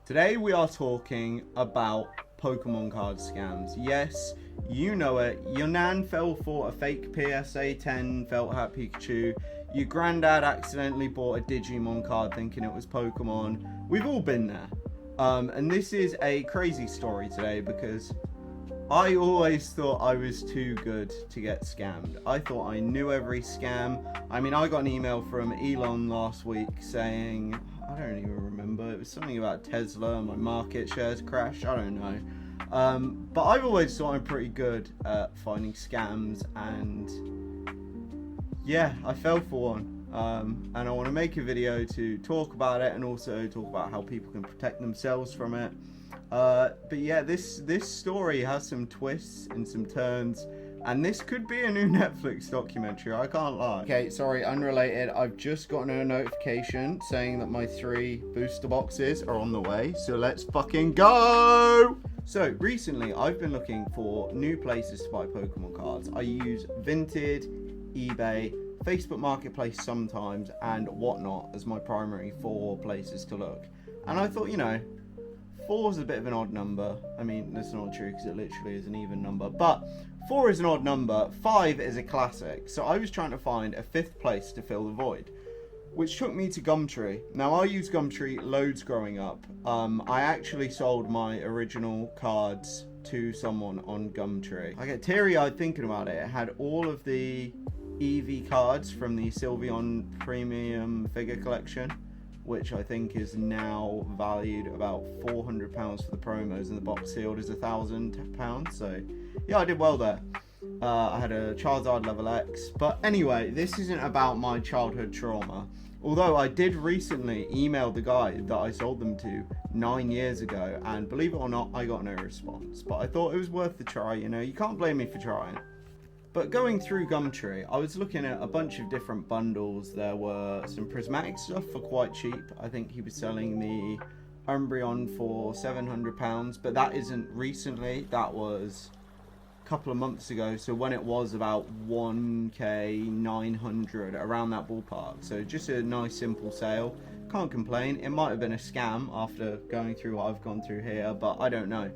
Today we are talking about Pokemon card scams. Yes, you know it. Your nan fell for a fake PSA 10 felt hat Pikachu. Your granddad accidentally bought a Digimon card thinking it was Pokemon. We've all been there. And this is a crazy story today because I always thought I was too good to get scammed. I thought I knew every scam. I mean, I got an email from Elon last week saying, I don't even remember, it was something about Tesla, my market shares crashed, I don't know. But I've always thought I'm pretty good at finding scams, and yeah, I fell for one. And I want to make a video to talk about it and also talk about how people can protect themselves from it. But yeah, this story has some twists and some turns, and this could be a new Netflix documentary, I can't lie. Okay, sorry, unrelated. I've just gotten a notification saying that my 3 booster boxes are on the way, so let's fucking go! So, recently I've been looking for new places to buy Pokemon cards. I use Vinted, eBay, Facebook Marketplace sometimes, and Whatnot as my primary 4 places to look. And I thought, you know, 4 is a bit of an odd number. I mean, that's not true because it literally is an even number. But 4 is an odd number. 5 is a classic. So I was trying to find a 5th place to fill the void, which took me to Gumtree. Now, I used Gumtree loads growing up. I actually sold my original cards to someone on Gumtree. I get teary-eyed thinking about it. It had all of the EV cards from the Sylveon Premium figure collection, which I think is now valued about £400 for the promos, and the box sealed is £1,000. So yeah, I did well there. I had a Charizard level X, but anyway, this isn't about my childhood trauma. Although I did recently email the guy that I sold them to 9 years ago, and believe it or not, I got no response. But I thought it was worth the try, you know, you can't blame me for trying. But going through Gumtree, I was looking at a bunch of different bundles. There were some prismatic stuff for quite cheap. I think he was selling the Umbreon for £700, but that isn't recently. That was a couple of months ago. So when it was about 1k 900, around that ballpark. So just a nice simple sale. Can't complain. It might have been a scam after going through what I've gone through here, but I don't know.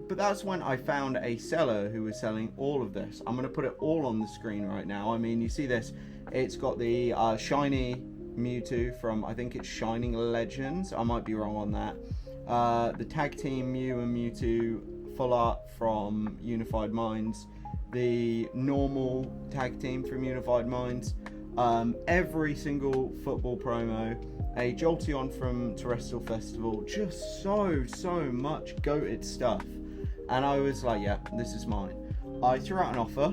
But that's when I found a seller who was selling all of this. I'm going to put it all on the screen right now. I mean, you see this. It's got the shiny Mewtwo from, I think it's Shining Legends. I might be wrong on that. The tag team Mew and Mewtwo full art from Unified Minds. The normal tag team from Unified Minds. Every single football promo. A Jolteon from Terrestrial Festival. Just so much goated stuff. And I was like, yeah, this is mine. I threw out an offer.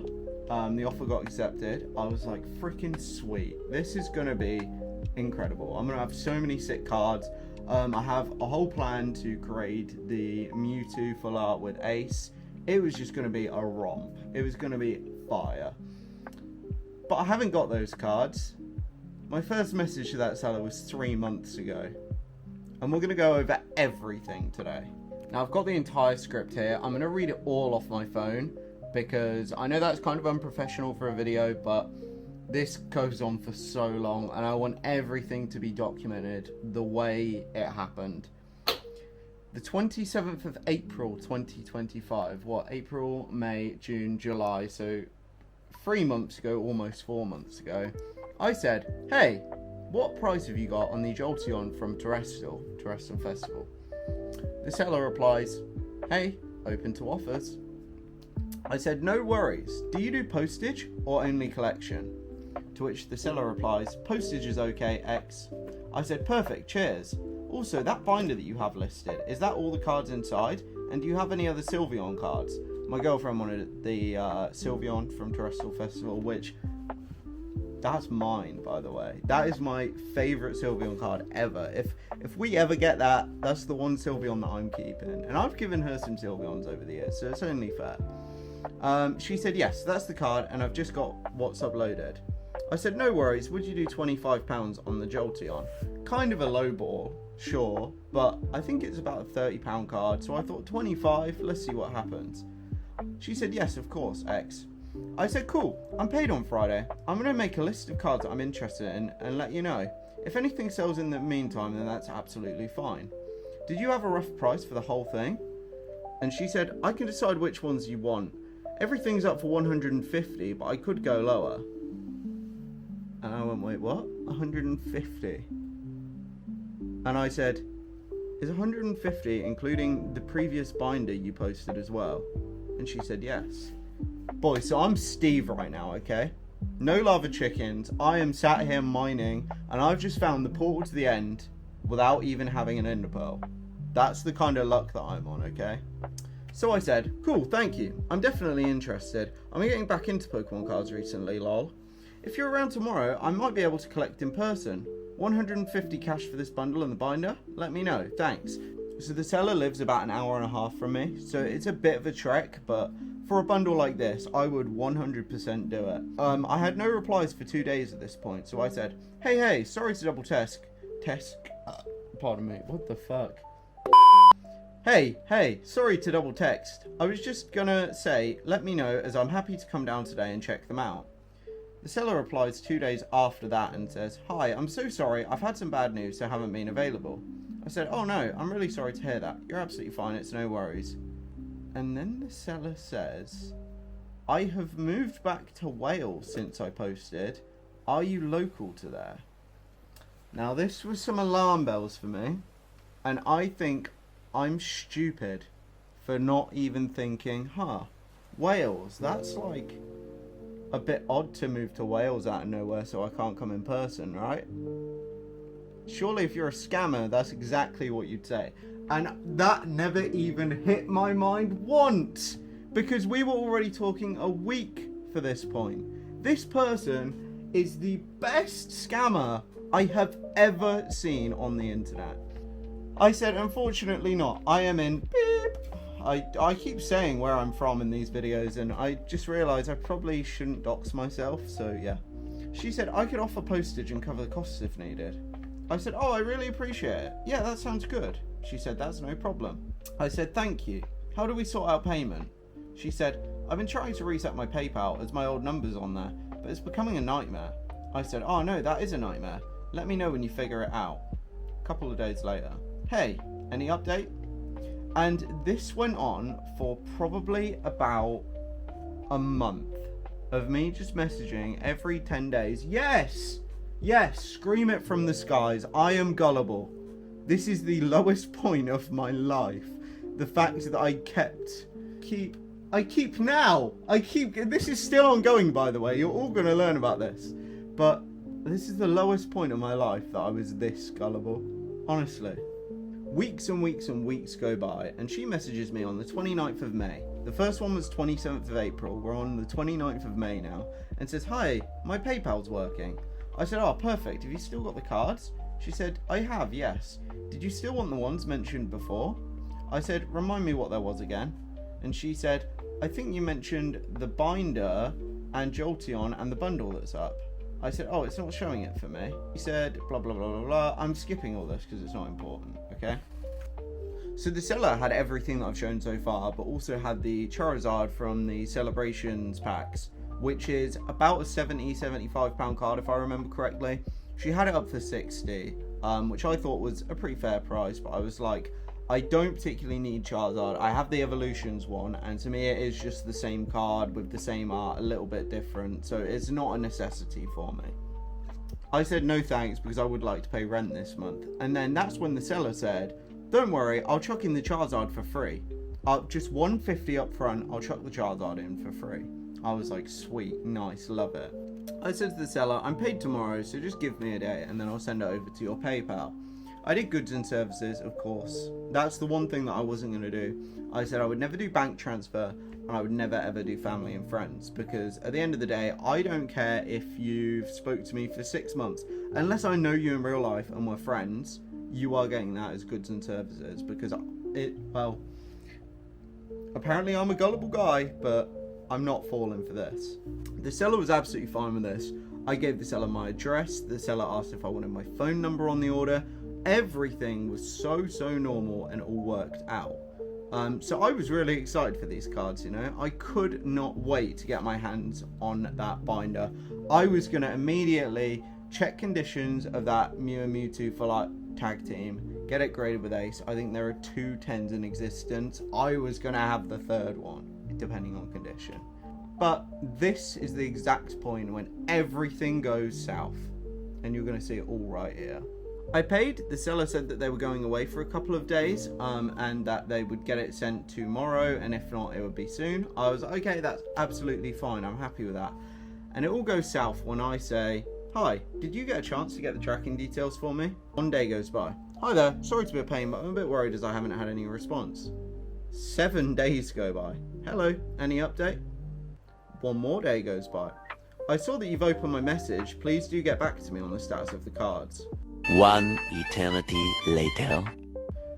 The offer got accepted. I was like, freaking sweet. This is going to be incredible. I'm going to have so many sick cards. I have a whole plan to grade the Mewtwo full art with Ace. It was just going to be a romp. It was going to be fire. But I haven't got those cards. My first message to that seller was 3 months ago. And we're going to go over everything today. Now, I've got the entire script here. I'm going to read it all off my phone because I know that's kind of unprofessional for a video, but this goes on for so long and I want everything to be documented the way it happened. The 27th of April 2025. What? April, May, June, July. So 3 months ago, almost 4 months ago. I said, hey, what price have you got on the Jolteon from Terrestrial Festival? The seller replies, hey, open to offers. I said, no worries. Do you do postage or only collection? To which the seller replies, postage is okay, X. I said, perfect, cheers. Also, that binder that you have listed, is that all the cards inside? And do you have any other Sylveon cards? My girlfriend wanted the Sylveon from Terrestrial Festival, which... that's mine, by the way. That is my favourite Sylveon card ever. If we ever get that, that's the one Sylveon that I'm keeping. And I've given her some Sylveons over the years, so it's only fair. She said, yes, that's the card, and I've just got what's uploaded. I said, no worries, would you do £25 on the Jolteon? Kind of a low ball, sure, but I think it's about a £30 card, so I thought 25, let's see what happens. She said, yes, of course, X. I said, cool, I'm paid on Friday. I'm going to make a list of cards that I'm interested in and let you know. If anything sells in the meantime, then that's absolutely fine. did you have a rough price for the whole thing? And she said, I can decide which ones you want. Everything's up for 150, but I could go lower. And I went, wait, what? 150? And I said, is 150 including the previous binder you posted as well? And she said, yes. Boy, so I'm Steve right now, okay? No lava chickens. I am sat here mining, and I've just found the portal to the end without even having an ender pearl. That's the kind of luck that I'm on, okay? So I said, cool, thank you. I'm definitely interested. I'm getting back into Pokemon cards recently, lol. If you're around tomorrow, I might be able to collect in person. 150 cash for this bundle and the binder? Let me know, thanks. So the seller lives about an hour and a half from me, so it's a bit of a trek, but for a bundle like this, I would 100% do it. I had no replies for 2 days at this point, so I said, hey, sorry to double pardon me, what the fuck? Hey, sorry to double text. I was just gonna say, let me know, as I'm happy to come down today and check them out. The seller replies 2 days after that and says, hi, I'm so sorry, I've had some bad news, so haven't been available. I said, oh no, I'm really sorry to hear that. You're absolutely fine, it's no worries. And then the seller says, I have moved back to Wales since I posted. Are you local to there? Now this was some alarm bells for me, and I think I'm stupid for not even thinking, Wales, that's like a bit odd to move to Wales out of nowhere so I can't come in person, right? Surely if you're a scammer, that's exactly what you'd say. And that never even hit my mind once, because we were already talking a week for this point. This person is the best scammer I have ever seen on the internet. I said, unfortunately not. I am in beep. I keep saying where I'm from in these videos, and I just realised I probably shouldn't dox myself, so yeah. She said, I could offer postage and cover the costs if needed. I said, oh, I really appreciate it. Yeah, that sounds good. She said, that's no problem. I said, thank you. How do we sort out payment? She said, I've been trying to reset my PayPal as my old number's on there, but it's becoming a nightmare. I said, oh no, that is a nightmare. Let me know when you figure it out. A couple of days later, hey, any update? And this went on for probably about a month of me just messaging every 10 days. Yes, scream it from the skies. I am gullible. This is the lowest point of my life. The fact that I keep now. This is still ongoing, by the way. You're all going to learn about this. But this is the lowest point of my life that I was this gullible. Honestly. Weeks and weeks and weeks go by, and she messages me on the 29th of May. The first one was 27th of April. We're on the 29th of May now. And says, hi, my PayPal's working. I said, oh, perfect. Have you still got the cards? She said, I have, yes. Did you still want the ones mentioned before? I said, remind me what there was again. And she said, I think you mentioned the binder and Jolteon and the bundle that's up. I said, oh, it's not showing it for me. He said, blah, blah, blah, blah, blah. I'm skipping all this because it's not important, okay? So the seller had everything that I've shown so far, but also had the Charizard from the Celebrations packs, which is about a £70-75 card, if I remember correctly. She had it up for 60, which I thought was a pretty fair price, but I was like, I don't particularly need Charizard. I have the Evolutions one, and to me it is just the same card with the same art, a little bit different, so it's not a necessity for me. I said no thanks because I would like to pay rent this month. And then that's when the seller said, don't worry, I'll chuck in the Charizard for free. Just 150 up front, I'll chuck the Charizard in for free. I was like, sweet, nice, love it. I said to the seller, I'm paid tomorrow, so just give me a day and then I'll send it over to your PayPal. I did goods and services, of course. That's the one thing that I wasn't going to do. I said I would never do bank transfer, and I would never ever do family and friends, because at the end of the day, I don't care if you've spoke to me for 6 months. Unless I know you in real life and we're friends, you are getting that as goods and services, because apparently I'm a gullible guy, but I'm not falling for this. The seller was absolutely fine with this. I gave the seller my address. The seller asked if I wanted my phone number on the order. Everything was so normal and all worked out. So I was really excited for these cards, you know. I could not wait to get my hands on that binder. I was going to immediately check conditions of that Mew and Mewtwo for like tag team, get it graded with ace. I think there are 2 10s in existence. I was going to have the third one, depending on condition. But this is the exact point when everything goes south. And you're going to see it all right here. I paid. The seller said that they were going away for a couple of days, and that they would get it sent tomorrow, and if not, it would be soon. I was like, okay, that's absolutely fine. I'm happy with that. And it all goes south when I say, hi, did you get a chance to get the tracking details for me? 1 day goes by. Hi there, sorry to be a pain, but I'm a bit worried as I haven't had any response. 7 days go by. Hello, any update? 1 more day goes by. I saw that you've opened my message. Please do get back to me on the status of the cards. 1 eternity later.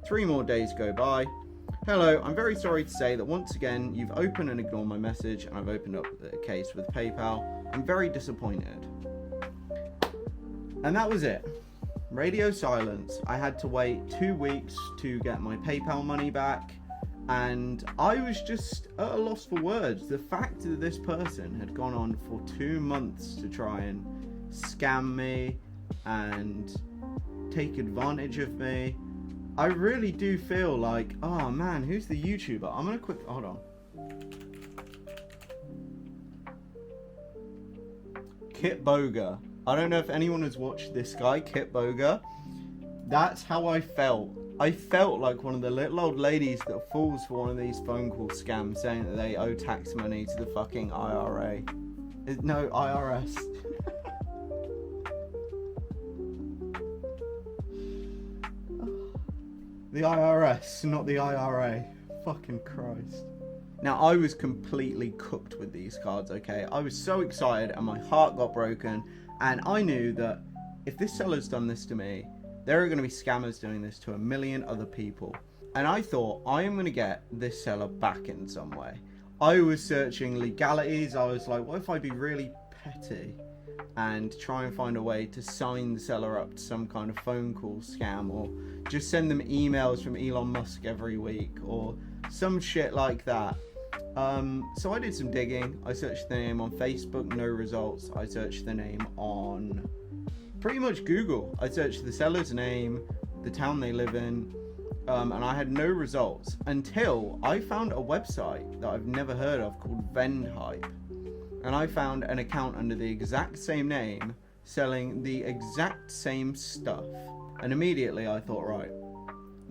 3 more days go by. Hello, I'm very sorry to say that once again you've opened and ignored my message, and I've opened up the case with PayPal. I'm very disappointed. And that was it. Radio silence. I had to wait 2 weeks to get my PayPal money back, and I was just at a loss for words. The fact that this person had gone on for 2 months to try and scam me and take advantage of me, I really do feel like, oh man, who's the YouTuber? I'm gonna hold on. Kit Boga. I don't know if anyone has watched this guy, Kit Boga. That's how I felt. I felt like one of the little old ladies that falls for one of these phone call scams saying that they owe tax money to the fucking IRA. No, IRS. The IRS, not the IRA. Fucking Christ. Now, I was completely cooked with these cards, okay? I was so excited and my heart got broken. And I knew that if this seller's done this to me, there are going to be scammers doing this to a million other people. And I thought, I am going to get this seller back in some way. I was searching legalities. I was like, what if I be really petty and try and find a way to sign the seller up to some kind of phone call scam, or just send them emails from Elon Musk every week, or some shit like that. So I did some digging. I searched the name on Facebook, no results. I searched the name on pretty much Google. I searched the seller's name, the town they live in, and I had no results until I found a website that I've never heard of called VendHype. And I found an account under the exact same name selling the exact same stuff. And immediately I thought, right,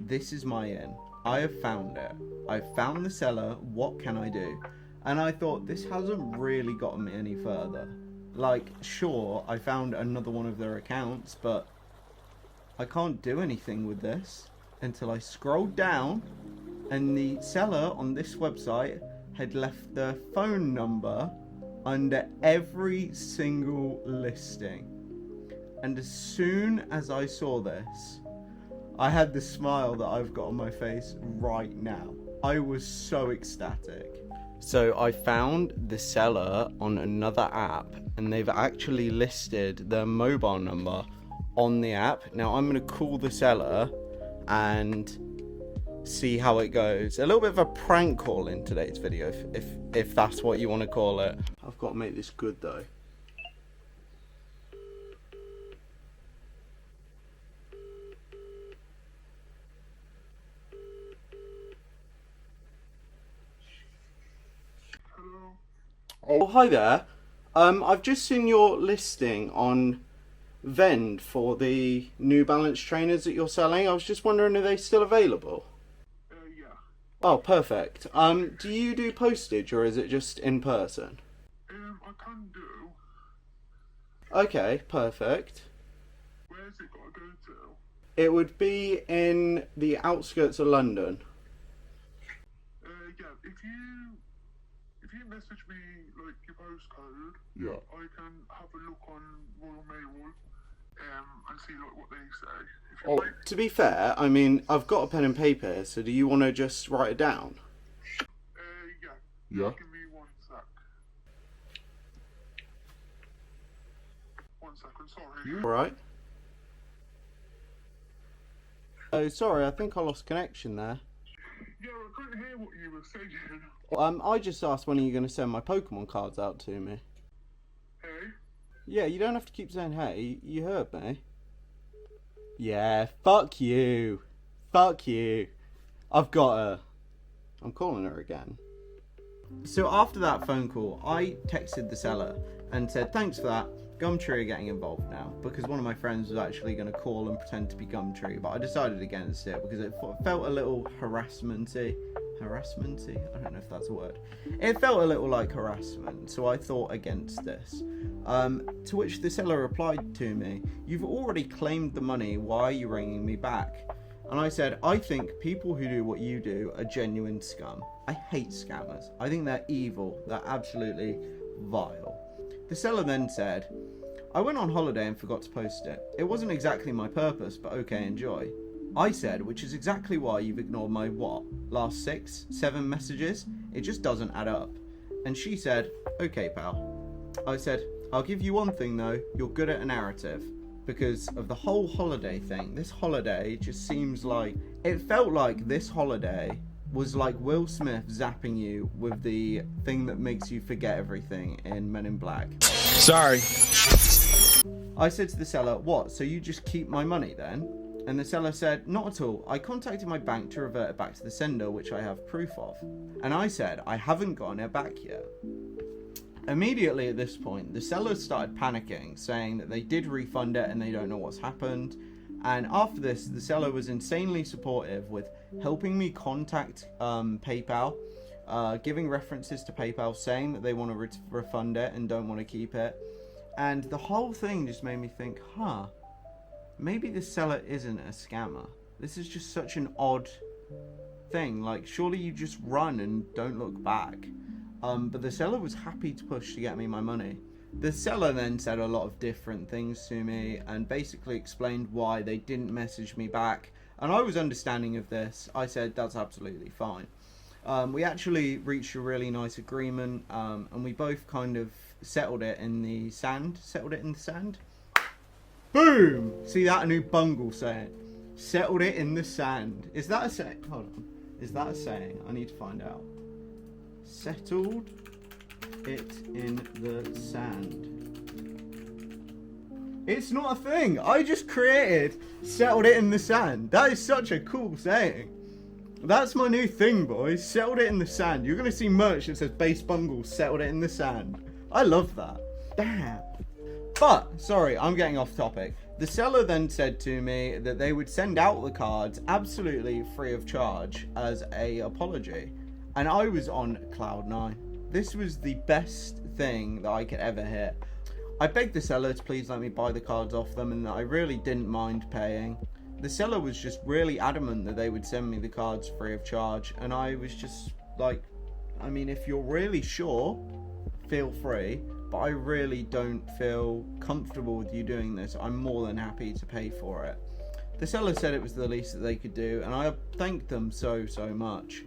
this is my in. I have found it. I've found the seller. What can I do? And I thought, this hasn't really gotten me any further. Like, sure, I found another one of their accounts, but I can't do anything with this until I scrolled down and the seller on this website had left their phone number under every single listing. And as soon as I saw this, I had the smile that I've got on my face right now. I was so ecstatic. So I found the seller on another app, and they've actually listed their mobile number on the app. Now I'm going to call the seller and see how it goes. A little bit of a prank call in today's video, if that's what you want to call it. I've got to make this good though. Oh, hi there. I've just seen your listing on Vend for the New Balance trainers that you're selling. I was just wondering, are they still available? Yeah. Oh, perfect. Do you do postage or is it just in person? I can do. Okay, perfect. Where's it got to go to? It would be in the outskirts of London. Yeah. If you message me like your postcode, Yeah. I can have a look on Royal Mail, and see like what they say. If you Oh, like, to be fair, I mean, I've got a pen and paper here, so do you want to just write it down? yeah. Yeah. Give me 1 sec. 1 second. Sorry. Alright. Oh, sorry, I think I lost connection there. Yeah, I couldn't hear what you were saying. I just asked when are you going to send my Pokemon cards out to me. Hey. Yeah, you don't have to keep saying hey, you heard me. Yeah, fuck you. Fuck you. I've got her. I'm calling her again. So after that phone call, I texted the seller and said, thanks for that. Gumtree are getting involved now, because one of my friends was actually going to call and pretend to be Gumtree, but I decided against it because it felt a little harassmenty. Harassmenty? I don't know if that's a word. It felt a little like harassment, so I thought against this. To which the seller replied to me, you've already claimed the money, why are you ringing me back? And I said, I think people who do what you do are genuine scum. I hate scammers. I think they're evil. They're absolutely vile. The seller then said, I went on holiday and forgot to post it. It wasn't exactly my purpose, but okay, enjoy. I said, which is exactly why you've ignored my last 6, 7 messages? It just doesn't add up. And she said, okay, pal. I said, I'll give you one thing though, you're good at a narrative. Because of the whole holiday thing. This holiday just seems like... It felt like this holiday was like Will Smith zapping you with the thing that makes you forget everything in Men in Black. Sorry. I said to the seller, what, so you just keep my money then? And the seller said, not at all. I contacted my bank to revert it back to the sender, which I have proof of. And I said, I haven't gotten it back yet. Immediately at this point, the sellers started panicking, saying that they did refund it and they don't know what's happened. And after this, the seller was insanely supportive with helping me contact PayPal, giving references to PayPal, saying that they want to refund it and don't want to keep it. And the whole thing just made me think, maybe the seller isn't a scammer. This is just such an odd thing. Like, surely you just run and don't look back. But the seller was happy to push to get me my money. The seller then said a lot of different things to me and basically explained why they didn't message me back. And I was understanding of this. I said, that's absolutely fine. We actually reached a really nice agreement, and we both kind of settled it in the sand. Boom! See that? A new bungle saying. Settled it in the sand. Is that a saying? Hold on. Is that a saying? I need to find out. Settled it in the sand. It's not a thing. I just created settled it in the sand. That is such a cool saying. That's my new thing, boys. Settled it in the sand. You're going to see merch that says Base Bungle, settled it in the sand. I love that. Damn. But, sorry, I'm getting off topic. The seller then said to me that they would send out the cards absolutely free of charge as a apology. And I was on cloud 9. This was the best thing that I could ever hear. I begged the seller to please let me buy the cards off them and that I really didn't mind paying. The seller was just really adamant that they would send me the cards free of charge, and I was just like, I mean, if you're really sure, feel free, but I really don't feel comfortable with you doing this. I'm more than happy to pay for it. The seller said it was the least that they could do, and I thanked them so much.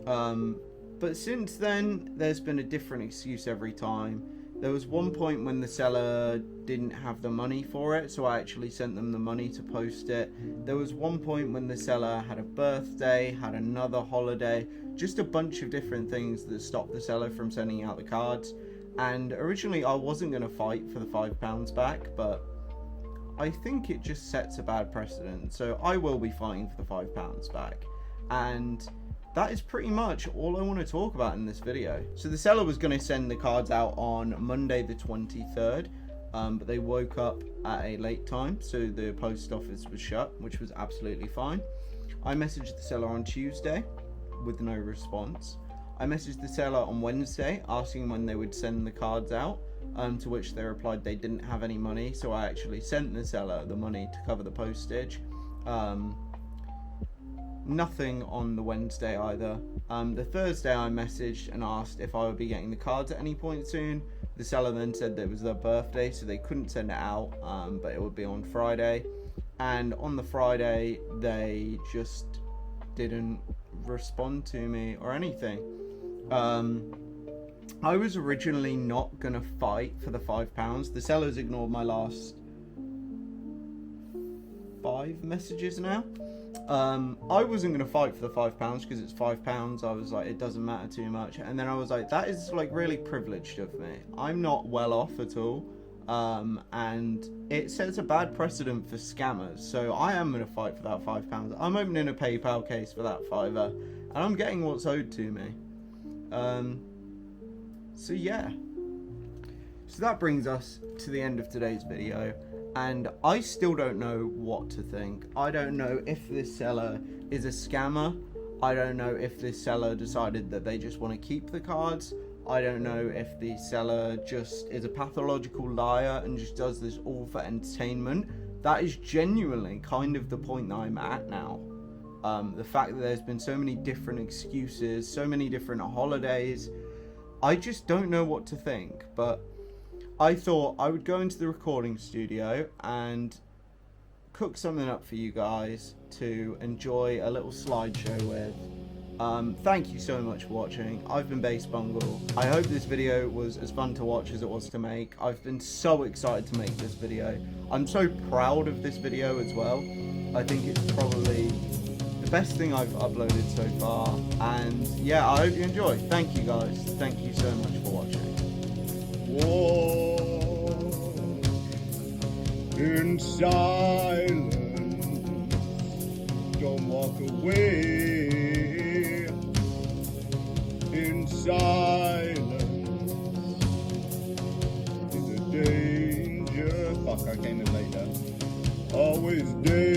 But since then, there's been a different excuse every time. There was one point when the seller didn't have the money for it, so I actually sent them the money to post it. There was one point when the seller had a birthday, had another holiday, just a bunch of different things that stopped the seller from sending out the cards. And originally I wasn't going to fight for the £5 back, but I think it just sets a bad precedent. So I will be fighting for the £5 back. And that is pretty much all I want to talk about in this video. So the seller was going to send the cards out on Monday the 23rd, but they woke up at a late time, so the post office was shut, which was absolutely fine. I messaged the seller on Tuesday with no response. I messaged the seller on Wednesday asking when they would send the cards out, to which they replied they didn't have any money, so I actually sent the seller the money to cover the postage. Nothing on the Wednesday either. The Thursday I messaged and asked if I would be getting the cards at any point soon. The seller then said that it was their birthday, so they couldn't send it out, but it would be on Friday. And on the Friday, they just didn't respond to me or anything. I was originally not going to fight for the £5. The sellers ignored my last 5 messages now. I wasn't going to fight for the £5 because it's £5. I was like, it doesn't matter too much. And then I was like, that is like really privileged of me. I'm not well off at all. and it sets a bad precedent for scammers. So I am going to fight for that £5. I'm opening a PayPal case for that £5, and I'm getting what's owed to me. So yeah. So that brings us to the end of today's video, and I still don't know what to think. I don't know if this seller is a scammer. I don't know if this seller decided that they just want to keep the cards. I don't know if the seller just is a pathological liar and just does this all for entertainment. That is genuinely kind of the point that I'm at now. The fact that there's been so many different excuses, so many different holidays, I just don't know what to think. But I thought I would go into the recording studio and cook something up for you guys to enjoy a little slideshow with. Thank you so much for watching. I've been Bass Bungle. I hope this video was as fun to watch as it was to make. I've been so excited to make this video. I'm so proud of this video as well. I think it's probably the best thing I've uploaded so far. And yeah, I hope you enjoy. Thank you guys. Thank you so much for watching. Walk in silence. Don't walk away. In silence is a danger. Fuck, I came in later. Always danger.